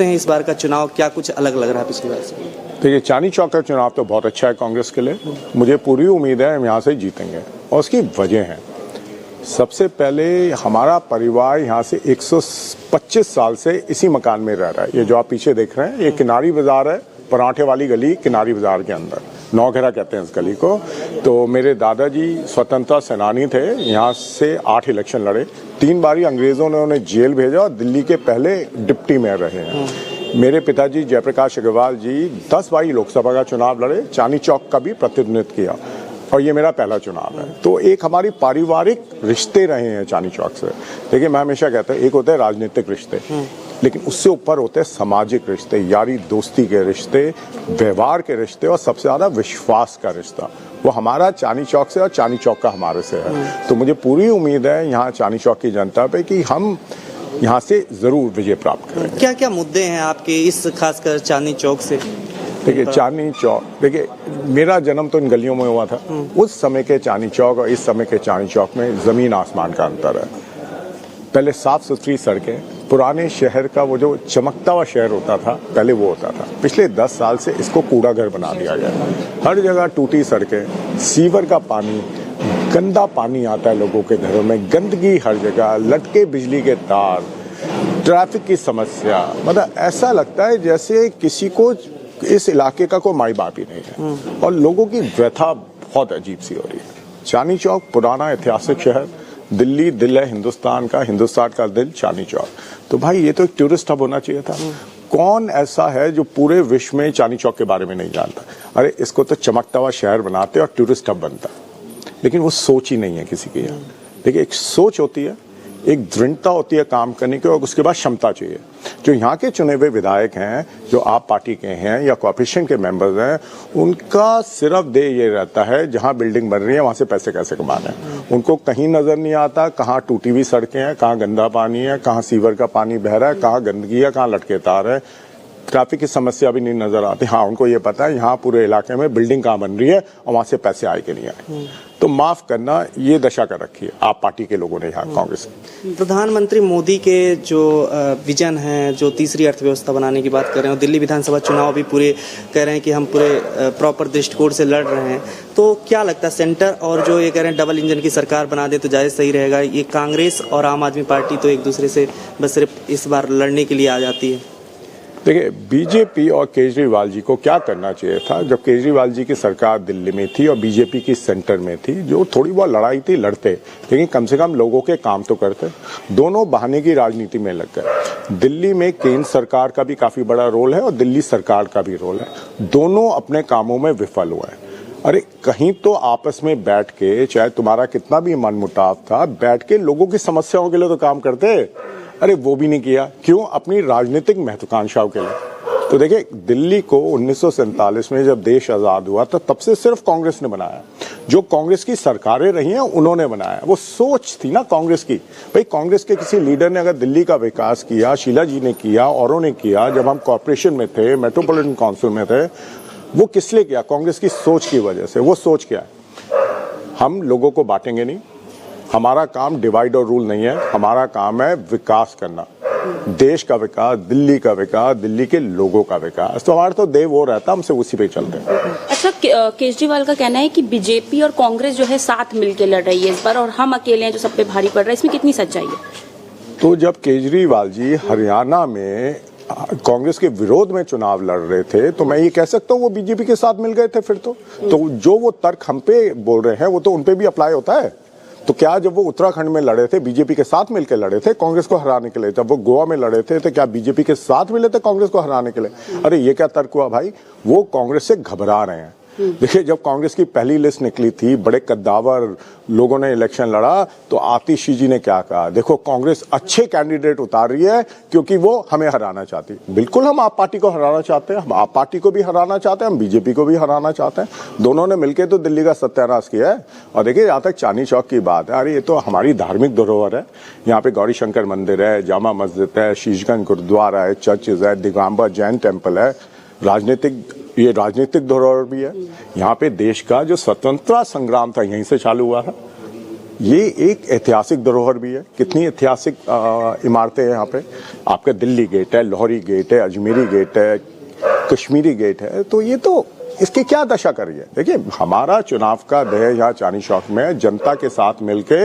हैं इस बार का चुनाव क्या कुछ अलग लग रहा है पिछली बार से? देखिए, चांदनी चौक का चुनाव तो बहुत अच्छा है कांग्रेस के लिए। मुझे पूरी उम्मीद है हम यहाँ से जीतेंगे और उसकी वजह है, सबसे पहले हमारा परिवार यहाँ से 125 साल से इसी मकान में रह रहा है। ये जो आप पीछे देख रहे हैं ये किनारी बाजार है, पराठे वाली गली किनारी बाजार के अंदर, नौघेरा कहते हैं इस गली को। तो मेरे दादाजी स्वतंत्रता सेनानी थे, यहाँ से 8 इलेक्शन लड़े, 3 बारी अंग्रेजों ने उन्हें जेल भेजा और दिल्ली के पहले डिप्टी मेयर रहे हैं। मेरे पिताजी जयप्रकाश अग्रवाल जी 10 बारी लोकसभा का चुनाव लड़े, चांदनी चौक का भी प्रतिनिधित्व किया और ये मेरा पहला चुनाव है। तो एक हमारी पारिवारिक रिश्ते रहे हैं चांदनी चौक से। देखिए, मैं हमेशा कहता हूँ एक होते हैं राजनीतिक रिश्ते, लेकिन उससे ऊपर होते हैं सामाजिक रिश्ते, यारी दोस्ती के रिश्ते, व्यवहार के रिश्ते और सबसे ज्यादा विश्वास का रिश्ता। वो हमारा चांदनी चौक से और चांदनी चौक का हमारे से है। तो मुझे पूरी उम्मीद है यहाँ चांदनी चौक की जनता पे कि हम यहाँ से जरूर विजय प्राप्त करें। क्या क्या मुद्दे हैं आपके इस खासकर चांदनी चौक से? देखिए, चांदनी चौक, देखिए मेरा जन्म तो इन गलियों में हुआ था। उस समय के चांदनी चौक और इस समय के चांदनी चौक में जमीन आसमान का अंतर है। पहले साफ सुथरी सड़कें, पुराने शहर का वो जो चमकता हुआ शहर होता था पहले वो होता था। पिछले 10 साल से इसको कूड़ा घर बना दिया गया। हर जगह टूटी सड़कें, सीवर का पानी, गंदा पानी आता है लोगों के घरों में, गंदगी हर जगह, लटके बिजली के तार, ट्रैफिक की समस्या। मतलब ऐसा लगता है जैसे किसी को इस इलाके का कोई माई बाप ही नहीं है और लोगों की व्यथा बहुत अजीब सी हो रही है। चांदनी चौक पुराना ऐतिहासिक शहर, दिल्ली दिल है हिंदुस्तान का, हिंदुस्तान का दिल चांदनी चौक। तो भाई ये तो एक टूरिस्ट हब होना चाहिए था। कौन ऐसा है जो पूरे विश्व में चांदनी चौक के बारे में नहीं जानता? अरे इसको तो चमकता हुआ शहर बनाते और टूरिस्ट हब बनता, लेकिन वो सोच ही नहीं है किसी की यहाँ। देखिए, एक सोच होती है, एक दृढ़ता होती है काम करने की और उसके बाद क्षमता चाहिए। जो यहाँ के चुने हुए विधायक हैं, जो आप पार्टी के हैं या कॉर्पोरेशन के मेंबर्स हैं, उनका सिर्फ ध्येय ये रहता है जहाँ बिल्डिंग बन रही है वहां से पैसे कैसे कमाने हैं। उनको कहीं नजर नहीं आता कहाँ टूटी हुई सड़कें हैं, कहाँ गंदा पानी है, कहाँ सीवर का पानी बह रहा है, कहाँ गंदगी है, कहाँ लटके तार है, ट्रैफिक की समस्या भी नहीं नजर आती। हाँ, उनको ये पता है यहाँ पूरे इलाके में बिल्डिंग कहाँ बन रही है और वहां से पैसे आए कि नहीं आए। तो माफ करना, ये दशा कर रखी है आप पार्टी के लोगों ने यहाँ कांग्रेस। प्रधानमंत्री मोदी के जो विजन है, जो तीसरी अर्थव्यवस्था बनाने की बात कर रहे हैं, दिल्ली विधानसभा चुनाव भी पूरे कह रहे हैं कि हम पूरे प्रॉपर दृष्टिकोण से लड़ रहे हैं, तो क्या लगता है सेंटर और जो ये कह रहे हैं डबल इंजन की सरकार बना दे तो ज्यादा सही रहेगा? ये कांग्रेस और आम आदमी पार्टी तो एक दूसरे से बस सिर्फ इस बार लड़ने के लिए आ जाती है। देखिए, बीजेपी और केजरीवाल जी को क्या करना चाहिए था, जब केजरीवाल जी की सरकार दिल्ली में थी और बीजेपी की सेंटर में थी, जो थोड़ी बहुत लड़ाई थी लड़ते, लेकिन कम से कम लोगों के काम तो करते। दोनों बहाने की राजनीति में लग गए। दिल्ली में केंद्र सरकार का भी काफी बड़ा रोल है और दिल्ली सरकार का भी रोल है। दोनों अपने कामों में विफल हुए हैं। अरे कहीं तो आपस में बैठ के, चाहे तुम्हारा कितना भी मनमुटाव था, बैठ के लोगों की समस्याओं के लिए तो काम करते। अरे वो भी नहीं किया। क्यों? अपनी राजनीतिक महत्वाकांक्षाओं के लिए। तो देखिए, दिल्ली को 1947 में जब देश आजाद हुआ था तब से सिर्फ कांग्रेस ने बनाया। जो कांग्रेस की सरकारें रही हैं उन्होंने बनाया। वो सोच थी ना कांग्रेस की, भाई कांग्रेस के किसी लीडर ने अगर दिल्ली का विकास किया, शीला जी ने किया, औरों ने किया, जब हम कॉर्पोरेशन में थे, मेट्रोपॉलिटन काउंसिल में थे, वो किस लिए किया? कांग्रेस की सोच की वजह से। वो सोच क्या है? हम लोगों को बांटेंगे नहीं, हमारा काम डिवाइड और रूल नहीं है, हमारा काम है विकास करना, देश का विकास, दिल्ली का विकास, दिल्ली के लोगों का विकास। तो हमारा तो देव वो रहता, हमसे उसी पे चलते हैं। अच्छा, केजरीवाल का कहना है कि बीजेपी और कांग्रेस जो है साथ मिलकर लड़ रही है इस बार और हम अकेले हैं जो सब पे भारी पड़ रहा है, इसमें कितनी सच्चाई है? तो जब केजरीवाल जी हरियाणा में कांग्रेस के विरोध में चुनाव लड़ रहे थे तो मैं ये कह सकता हूँ वो बीजेपी के साथ मिल गए थे। फिर तो जो वो तर्क हम पे बोल रहे हैं वो तो उनपे भी अप्लाई होता है। तो क्या जब वो उत्तराखंड में लड़े थे बीजेपी के साथ मिलकर लड़े थे कांग्रेस को हराने के लिए, जब वो गोवा में लड़े थे तो क्या बीजेपी के साथ मिले थे कांग्रेस को हराने के लिए? अरे ये क्या तर्क हुआ भाई? वो कांग्रेस से घबरा रहे हैं। देखिए, जब कांग्रेस की पहली लिस्ट निकली थी, बड़े कद्दावर लोगों ने इलेक्शन लड़ा, तो आतिशी जी ने क्या कहा, देखो कांग्रेस अच्छे कैंडिडेट उतार रही है क्योंकि वो हमें हराना चाहती है। बिल्कुल, हम आप पार्टी को हराना चाहते हैं, हम आप पार्टी को भी हराना चाहते हैं, हम बीजेपी को भी हराना चाहते हैं। दोनों ने मिलकर तो दिल्ली का सत्यानाश किया है। और देखिए, यहाँ तक चांदनी चौक की बात है, अरे ये तो हमारी धार्मिक धरोहर है। यहाँ पे गौरी शंकर मंदिर है, जामा मस्जिद है, शीशगंज गुरुद्वारा है, चर्चेज है, दिगंबर जैन टेम्पल है, ये राजनीतिक धरोहर भी है। यहाँ पे देश का जो स्वतंत्रता संग्राम था यहीं से चालू हुआ था। ये एक ऐतिहासिक धरोहर भी है। कितनी ऐतिहासिक इमारतें हैं यहाँ पे। आपका दिल्ली गेट है, लाहौरी गेट है, अजमेरी गेट है, कश्मीरी गेट है। तो ये तो इसकी क्या दशा करी है। देखिए, हमारा चुनाव का ध्येय यहाँ चांदनी चौक में जनता के साथ मिलके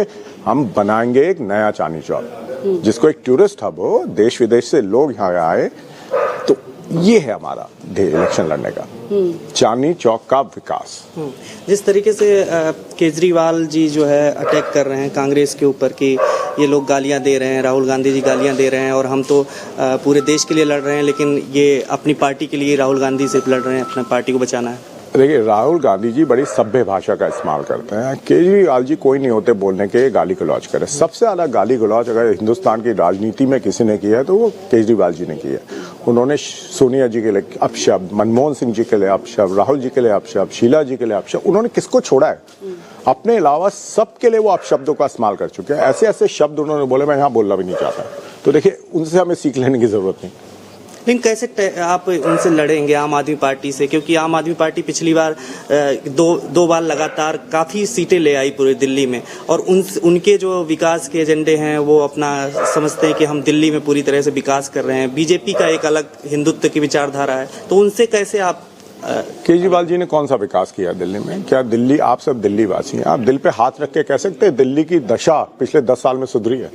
हम बनाएंगे एक नया चांदनी चौक, जिसको एक टूरिस्ट हब हो, देश विदेश से लोग यहाँ आए। तो ये है हमारा ध्येय इलेक्शन लड़ने का, चांदनी चौक का विकास। जिस तरीके से केजरीवाल जी जो है अटैक कर रहे हैं कांग्रेस के ऊपर कि ये लोग गालियां दे रहे हैं, राहुल गांधी जी गालियां दे रहे हैं और हम तो पूरे देश के लिए लड़ रहे हैं, लेकिन ये अपनी पार्टी के लिए राहुल गांधी सिर्फ लड़ रहे हैं, अपना पार्टी को बचाना है। देखिए, राहुल गांधी जी बड़ी सभ्य भाषा का इस्तेमाल करते हैं। केजरीवाल जी कोई नहीं होते बोलने के गाली गलौज करे। सबसे ज्यादा गाली गलौज अगर हिंदुस्तान की राजनीति में किसी ने किया है तो वो केजरीवाल जी ने किया है। उन्होंने सोनिया जी के लिए अपशब्द, मनमोहन सिंह जी के लिए अपशब्द, राहुल जी के लिए अपशब्द, शीला जी के लिए अपशब्द, उन्होंने किसको छोड़ा है? अपने अलावा सबके लिए वो अपशब्दों का इस्तेमाल कर चुके हैं। ऐसे ऐसे शब्द उन्होंने बोले, मैं यहाँ बोलना भी नहीं चाहता। तो देखिए, उनसे हमें सीख लेने की जरूरत नहीं। लेकिन कैसे आप उनसे लड़ेंगे आम आदमी पार्टी से, क्योंकि आम आदमी पार्टी पिछली बार दो बार लगातार काफी सीटें ले आई पूरे दिल्ली में, और उनके जो विकास के एजेंडे हैं वो अपना समझते हैं कि हम दिल्ली में पूरी तरह से विकास कर रहे हैं। बीजेपी का एक अलग हिंदुत्व की विचारधारा है, तो उनसे कैसे आप केजरीवाल जी ने कौन सा विकास किया दिल्ली में? क्या दिल्ली, आप सब दिल्ली वासी हैं, आप दिल पे हाथ रख के कह सकते हैं दिल्ली की दशा पिछले 10 साल में सुधरी है?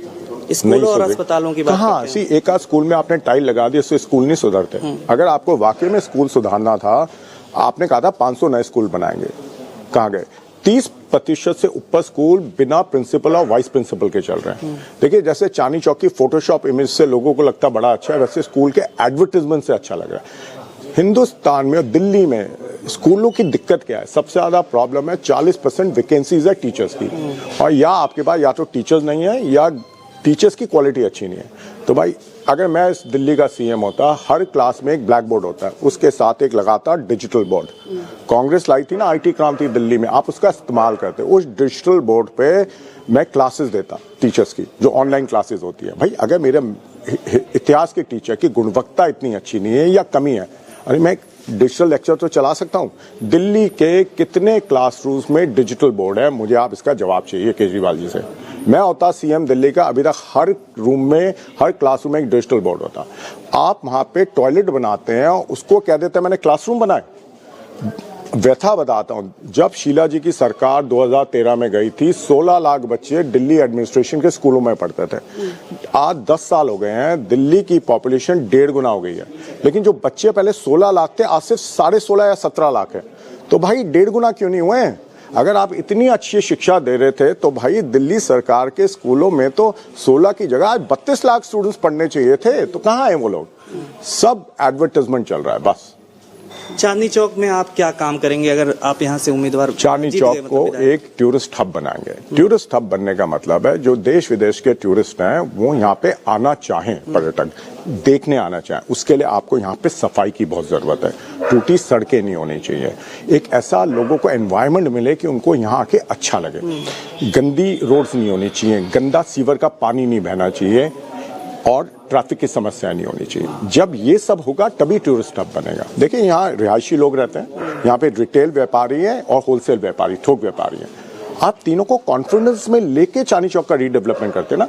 स्कूलों और अस्पतालों की बात हाँ, सी एक आध स्कूल में आपने टाइल लगा दी, उससे स्कूल नहीं सुधरते। अगर आपको वाकई में स्कूल सुधारना था, आपने कहा था 500 नए स्कूल बनाएंगे, कहाँ गए? 30% से ऊपर स्कूल बिना प्रिंसिपल और वाइस प्रिंसिपल के चल रहे हैं। देखिए, जैसे चांदनी चौक की फोटोशॉप इमेज से लोगों को लगता बड़ा अच्छा है, वैसे स्कूल के एडवर्टाइजमेंट से अच्छा लग रहा है। हिंदुस्तान में और दिल्ली में स्कूलों की दिक्कत क्या है? सबसे ज्यादा प्रॉब्लम है 40% वैकेंसीज है टीचर्स की, और या आपके पास या तो टीचर्स नहीं है या टीचर्स की क्वालिटी अच्छी नहीं है। तो भाई, अगर मैं इस दिल्ली का सीएम होता, हर क्लास में एक ब्लैक बोर्ड होता है, उसके साथ एक लगातार डिजिटल बोर्ड। कांग्रेस लाई थी ना आईटी क्रांति दिल्ली में, आप उसका इस्तेमाल करते। उस डिजिटल बोर्ड पे मैं क्लासेस देता टीचर्स की, जो ऑनलाइन क्लासेस होती है। भाई, अगर मेरे इतिहास के टीचर की गुणवत्ता इतनी अच्छी नहीं है या कमी है, अरे मैं डिजिटल लेक्चर तो चला सकता हूँ। दिल्ली के कितने क्लासरूम्स में डिजिटल बोर्ड है? मुझे आप इसका जवाब चाहिए केजरीवाल जी से। मैं होता सीएम दिल्ली का, अभी तक हर रूम में, हर क्लासरूम में एक डिजिटल बोर्ड होता। आप वहां पे टॉयलेट बनाते हैं और उसको कह देते हैं मैंने क्लासरूम बनाए। व्यथा बताता हूं, जब शीला जी की सरकार 2013 में गई थी, 16 लाख बच्चे दिल्ली एडमिनिस्ट्रेशन के स्कूलों में पढ़ते थे। आज 10 साल हो गए हैं, दिल्ली की पॉपुलेशन 1.5 गुना हो गई है, लेकिन जो बच्चे पहले 16 लाख थे, आज सिर्फ 16.5 या 17 लाख है। तो भाई 1.5 गुना क्यों नहीं हुए? अगर आप इतनी अच्छी शिक्षा दे रहे थे तो भाई दिल्ली सरकार के स्कूलों में तो 16 की जगह आज 32 लाख स्टूडेंट्स पढ़ने चाहिए थे। तो कहाँ है वो लोग? सब एडवर्टाइजमेंट चल रहा है बस। चांदनी चौक में आप क्या काम करेंगे अगर आप यहाँ से उम्मीदवार? चांदनी चौक को एक टूरिस्ट हब बनाएंगे। टूरिस्ट हब बनने का मतलब है जो देश विदेश के टूरिस्ट हैं वो यहाँ पे आना चाहें, पर्यटक देखने आना चाहें, उसके लिए आपको यहाँ पे सफाई की बहुत जरूरत है। टूटी सड़कें नहीं होनी चाहिए, एक ऐसा लोगों को एनवायरनमेंट मिले कि उनको यहाँ आके अच्छा लगे। गंदी रोड्स नहीं होनी चाहिए, गंदा सीवर का पानी नहीं बहना चाहिए, और ट्रैफिक की समस्या नहीं होनी चाहिए। जब ये सब होगा तभी टूरिस्ट हब बनेगा। देखिए, यहाँ रिहायशी लोग रहते हैं, यहाँ पे रिटेल व्यापारी है और होलसेल व्यापारी, थोक व्यापारी है। आप तीनों को कॉन्फिडेंस में लेके चांदनी चौक का रीडेवलपमेंट करते ना,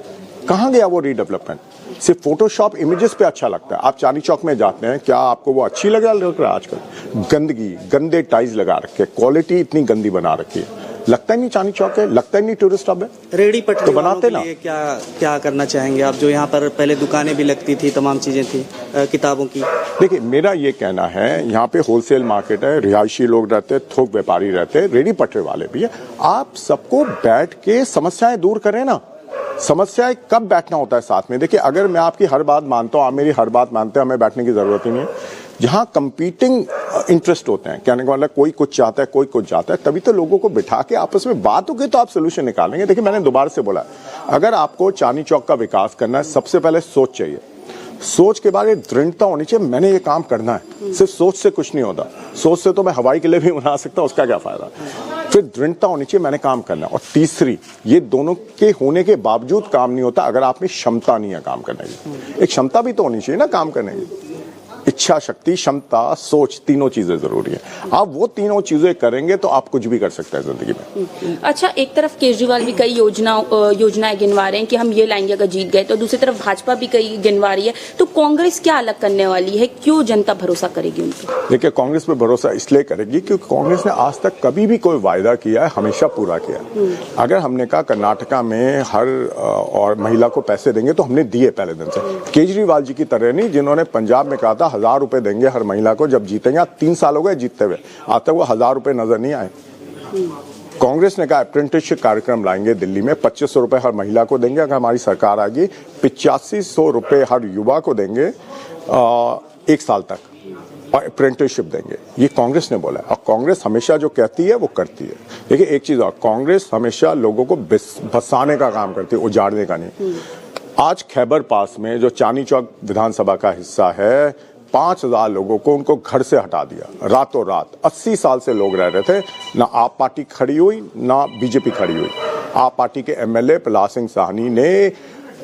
कहाँ गया वो रीडेवलपमेंट? सिर्फ फोटोशॉप इमेजेस पे अच्छा लगता है। आप चांदनी चौक में जाते हैं, क्या आपको वो अच्छी लग रहा है? आजकल गंदगी, गंदे टाइल्स लगा रखे, क्वालिटी इतनी गंदी बना रखी है, लगता ही नहीं चांदनी चौक है, लगता ही नहीं टूरिस्ट हब है। रेडी पटरी तो बनाते ना। क्या करना चाहेंगे आप? जो यहाँ पर पहले दुकानें भी लगती थी, तमाम चीजें थी किताबों की। देखिए, मेरा ये कहना है, यहाँ पे होलसेल मार्केट है, रिहायशी लोग रहते हैं, थोक व्यापारी रहते हैं, रेडी पटरी वाले भी है। आप सबको बैठ के समस्याएं दूर करें ना। समस्याएं कब बैठना होता है साथ में? देखिए, अगर मैं आपकी हर बात मानता हूँ, आप मेरी हर बात मानते हैं, हमें बैठने की जरूरत ही नहीं है। जहां कंपीटिंग इंटरेस्ट होते हैं, कहने का मतलब कोई कुछ चाहता है, कोई कुछ चाहता है, तभी तो लोगों को बिठा के आपस में बात होगी तो आप सोल्यूशन निकालेंगे। देखिए, मैंने दोबारा से बोला, अगर आपको चांदनी चौक का विकास करना है, सबसे पहले सोच चाहिए। सोच के बाद एक दृढ़ता होनी चाहिए, मैंने ये काम करना है। सिर्फ सोच से कुछ नहीं होता। सोच से तो मैं हवाई के लिए भी बना सकता हूँ, उसका क्या फायदा? फिर दृढ़ता होनी चाहिए, मैंने काम करना है। और तीसरी, ये दोनों के होने के बावजूद काम नहीं होता अगर आप में क्षमता नहीं है काम करने की। एक क्षमता भी तो होनी चाहिए ना काम करने की। इच्छा शक्ति, क्षमता, सोच, तीनों चीजें जरूरी है। आप वो तीनों चीजें करेंगे तो आप कुछ भी कर सकते हैं जिंदगी में। अच्छा, एक तरफ केजरीवाल भी कई योजनाएं गिनवा रहे हैं कि हम ये लाएंगे अगर जीत गए, तो दूसरी तरफ भाजपा भी कई गिनवा रही है, तो कांग्रेस क्या अलग करने वाली है? क्यों जनता भरोसा करेगी उन पर? देखिए, कांग्रेस पे भरोसा इसलिए करेगी क्योंकि कांग्रेस ने आज तक कभी भी कोई वायदा किया है हमेशा पूरा किया। अगर हमने कहा कर्नाटका में हर और महिला को पैसे देंगे तो हमने दिए पहले दिन से। केजरीवाल जी की तरह नहीं, जिन्होंने पंजाब में कहा था 1000 रुपए देंगे हर महिला को जब जीतेंगे। 3 साल हो गए जीतते हुए, आज तक वो 1000 रुपए नजर नहीं आए। कांग्रेस ने कहा अप्रेंटिसशिप कार्यक्रम लाएंगे दिल्ली में, 2500 रुपए हर महिला को देंगे अगर हमारी सरकार आ गई, 8500 रुपए हर युवा को देंगे 1 साल तक, और अप्रेंटिसशिप देंगे। ये कांग्रेस ने बोला है, और कांग्रेस हमेशा जो कहती है वो करती है। देखिए एक चीज और, कांग्रेस हमेशा लोगों को बसाने का काम करती है, उजाड़ने का नहीं। आज खैबर पास में जो चांदनी चौक विधानसभा का हिस्सा है, 5000 लोगों को उनको घर से हटा दिया रातों रात। 80 साल से लोग रह रहे थे, ना आप पार्टी खड़ी हुई ना बीजेपी खड़ी हुई। आप पार्टी के एमएलए प्रहलाद सिंह साहनी ने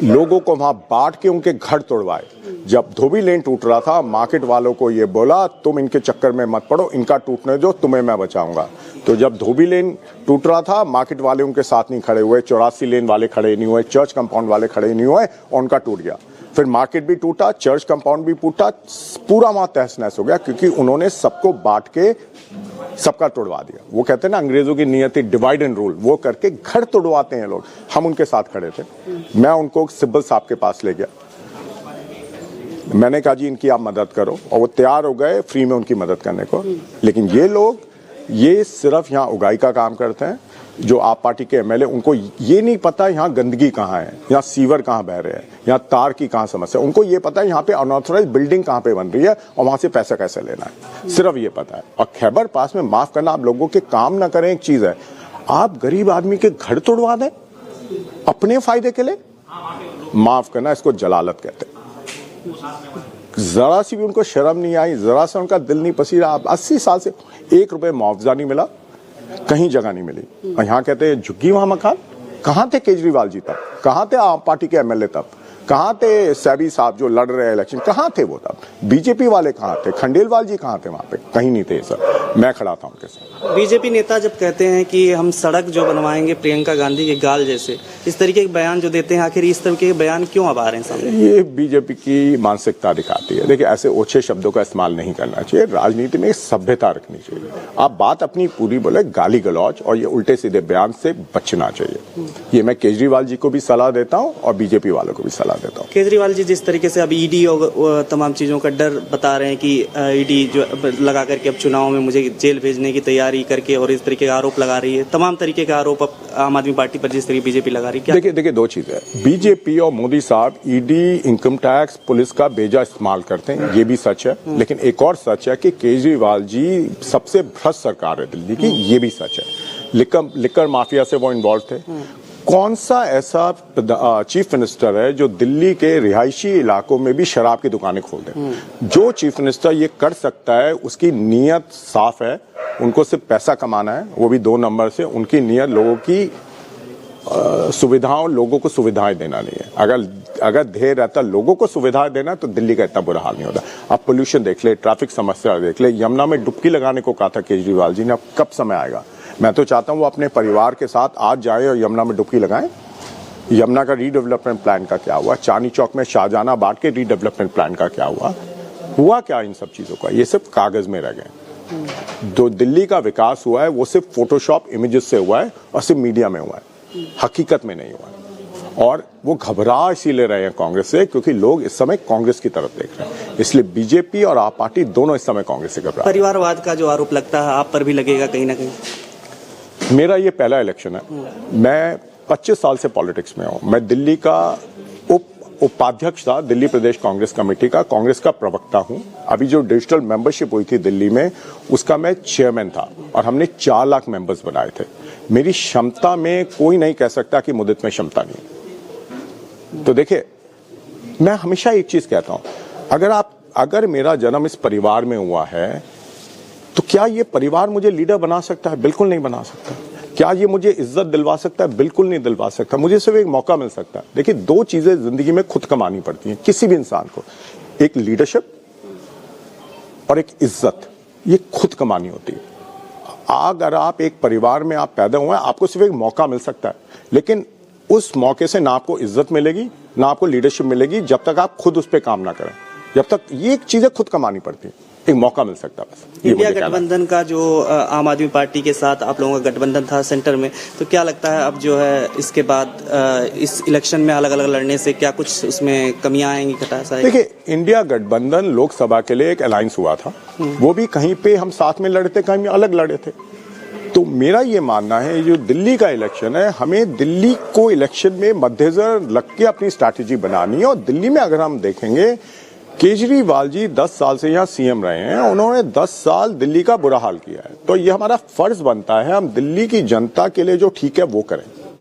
लोगों को वहां बांट के उनके घर तोड़वाए। जब धोबी लेन टूट रहा था, मार्केट वालों को ये बोला तुम इनके चक्कर में मत पड़ो, इनका टूटने दो, तुम्हें मैं बचाऊंगा। तो जब धोबी लेन टूट रहा था, मार्केट वाले उनके साथ नहीं खड़े हुए, 84 लेन वाले खड़े नहीं हुए, चर्च कंपाउंड वाले खड़े नहीं हुए, और उनका टूट गया। फिर मार्केट भी टूटा, चर्च कंपाउंड भी टूटा, पूरा वहां तहस नहस हो गया, क्योंकि उन्होंने सबको बांट के सबका तोड़वा दिया। वो कहते हैं ना अंग्रेजों की नियति डिवाइड एंड रूल, वो करके घर तोड़वाते हैं लोग। हम उनके साथ खड़े थे, मैं उनको सिब्बल साहब के पास ले गया, मैंने कहा जी इनकी आप मदद करो, और वो तैयार हो गए फ्री में उनकी मदद करने को। लेकिन ये लोग ये सिर्फ यहाँ उगाई का काम करते हैं। जो आप पार्टी के एमएलए, उनको ये नहीं पता यहाँ गंदगी कहाँ है, यहाँ सीवर कहाँ बह रहे हैं, यहाँ तार की कहाँ समस्या। उनको ये पता है यहाँ पे अनऑथराइज बिल्डिंग कहाँ पे बन रही है और वहां से पैसा कैसे लेना है, सिर्फ ये पता है। और खैबर पास में माफ करना, आप लोगों के काम ना करें एक चीज है, आप गरीब आदमी के घर तोड़वा दें अपने फायदे के लिए, माफ करना, इसको जलालत कहते हैं। जरा सी भी उनको शर्म नहीं आई, जरा सा उनका दिल नहीं पसीजा। 80 साल से 1 रुपए मुआवजा नहीं मिला, कहीं जगह नहीं मिली। और यहाँ कहते हैं झुग्गी वहां मकान। कहां थे केजरीवाल जी तब? कहां थे आप पार्टी के एमएलए तब? कहां थे सैबी साहब जो लड़ रहे हैं इलेक्शन? कहां थे वो तब? बीजेपी वाले कहां थे? खंडेलवाल जी कहां थे वहां पे? कहीं नहीं थे सर, मैं खड़ा था उनके साथ। बीजेपी नेता जब कहते हैं कि हम सड़क जो बनवाएंगे प्रियंका गांधी के गाल जैसे, इस तरीके के बयान जो देते हैं, आखिर इस तरह के बयान क्यों अब आ रहे हैं सामने? ये बीजेपी की मानसिकता दिखाती है। देखिए ऐसे ओछे शब्दों का इस्तेमाल नहीं करना चाहिए, राजनीति में सभ्यता रखनी चाहिए। आप बात अपनी पूरी बोले, गाली गलौज और ये उल्टे सीधे बयान से बचना चाहिए। ये मैं केजरीवाल जी को भी सलाह देता हूँ और बीजेपी वालों को भी सलाह देता हूँ। केजरीवाल जी जिस तरीके से अब ईडी और तमाम चीजों का डर बता रहे हैं कि ईडी जो लगा करके अब चुनाव में मुझे जेल भेजने की तैयारी करके, और इस तरीके का आरोप लगा रही है, तमाम तरीके का आरोप अब आम आदमी पार्टी पर जिस तरीके बीजेपी लगा रही है। देखिए 2 चीजें है, बीजेपी और मोदी साहब ईडी, इनकम टैक्स, पुलिस का बेजा इस्तेमाल करते हैं, ये भी सच है। लेकिन एक और सच है कि केजरीवाल जी सबसे भ्रष्ट सरकार है दिल्ली की, ये भी सच है। लिकर माफिया से वो इन्वॉल्व थे। कौन सा ऐसा चीफ मिनिस्टर है जो दिल्ली के रिहायशी इलाकों में भी शराब की दुकानें खोल दे? जो चीफ मिनिस्टर ये कर सकता है उसकी नीयत साफ है, उनको सिर्फ पैसा कमाना है, वो भी 2 नंबर से। उनकी नीयत लोगों की सुविधाओं, लोगों को सुविधाएं देना नहीं है। अगर ध्येय रहता लोगों को सुविधाएं देना तो दिल्ली का इतना बुरा हाल नहीं होता। आप पोल्यूशन देख ले, ट्रैफिक समस्या देख ले, यमुना में डुबकी लगाने को कहा था केजरीवाल जी ने, अब कब समय आएगा? मैं तो चाहता हूं वो अपने परिवार के साथ आज जाए और यमुना में डुबकी लगाएं। यमुना का रीडेवलपमेंट प्लान का क्या हुआ? चांदनी चौक में शाहजहां बांट के रीडेवलपमेंट प्लान का क्या हुआ क्या इन सब चीजों का? ये सिर्फ कागज में रह गए। जो दिल्ली का विकास हुआ है वो सिर्फ फोटोशॉप इमेजेस से हुआ है और सिर्फ मीडिया में हुआ है, हकीकत में नहीं हुआ है। और वो घबरा इसीलिए रहे हैं कांग्रेस से, क्योंकि लोग इस समय कांग्रेस की तरफ देख रहे हैं। इसलिए बीजेपी और आप पार्टी दोनों इस समय कांग्रेस से घबरा। परिवारवाद का जो आरोप लगता है आप पर भी लगेगा कहीं ना कहीं? मेरा ये पहला इलेक्शन है, मैं 25 साल से पॉलिटिक्स में हूं। मैं दिल्ली का उपाध्यक्ष था, दिल्ली प्रदेश कांग्रेस कमेटी का, कांग्रेस का प्रवक्ता हूं। अभी जो डिजिटल मेंबरशिप हुई थी दिल्ली में, उसका मैं चेयरमैन था और हमने 4 लाख मेंबर्स बनाए थे। मेरी क्षमता में कोई नहीं कह सकता कि मुद्दत में क्षमता नहीं। तो देखिए, मैं हमेशा एक चीज कहता हूं, अगर मेरा जन्म इस परिवार में हुआ है तो क्या ये परिवार मुझे लीडर बना सकता है? बिल्कुल नहीं बना सकता। क्या ये मुझे इज्जत दिलवा सकता है? बिल्कुल नहीं दिलवा सकता। मुझे सिर्फ एक मौका मिल सकता है। देखिए 2 चीजें जिंदगी में खुद कमानी पड़ती हैं किसी भी इंसान को, एक लीडरशिप और एक इज्जत, ये खुद कमानी होती है। अगर आप एक परिवार में आप पैदा हुए हैं, आपको सिर्फ एक मौका मिल सकता है, लेकिन उस मौके से ना आपको इज्जत मिलेगी ना आपको लीडरशिप मिलेगी जब तक आप खुद उस पर काम ना करें। जब तक ये चीजें खुद कमानी पड़ती है, एक मौका मिल सकता है बस। इंडिया गठबंधन का जो आम आदमी पार्टी के साथ आप लोगों का गठबंधन था सेंटर में, तो क्या लगता है अब जो है इसके बाद इस इलेक्शन में अलग अलग लड़ने से क्या कुछ उसमें कमियां आएंगी, घटास आएगी? देखिए, इंडिया गठबंधन लोकसभा के लिए एक अलायंस हुआ था, वो भी कहीं पे हम साथ में लड़े थे, कहीं अलग लड़े थे। तो मेरा ये मानना है जो दिल्ली का इलेक्शन है, हमें दिल्ली को इलेक्शन में मद्देनजर रख के अपनी स्ट्रैटेजी बनानी है। और दिल्ली में अगर हम देखेंगे, केजरीवाल जी 10 साल से यहाँ सीएम रहे हैं, उन्होंने 10 साल दिल्ली का बुरा हाल किया है। तो ये हमारा फर्ज बनता है हम दिल्ली की जनता के लिए जो ठीक है वो करें।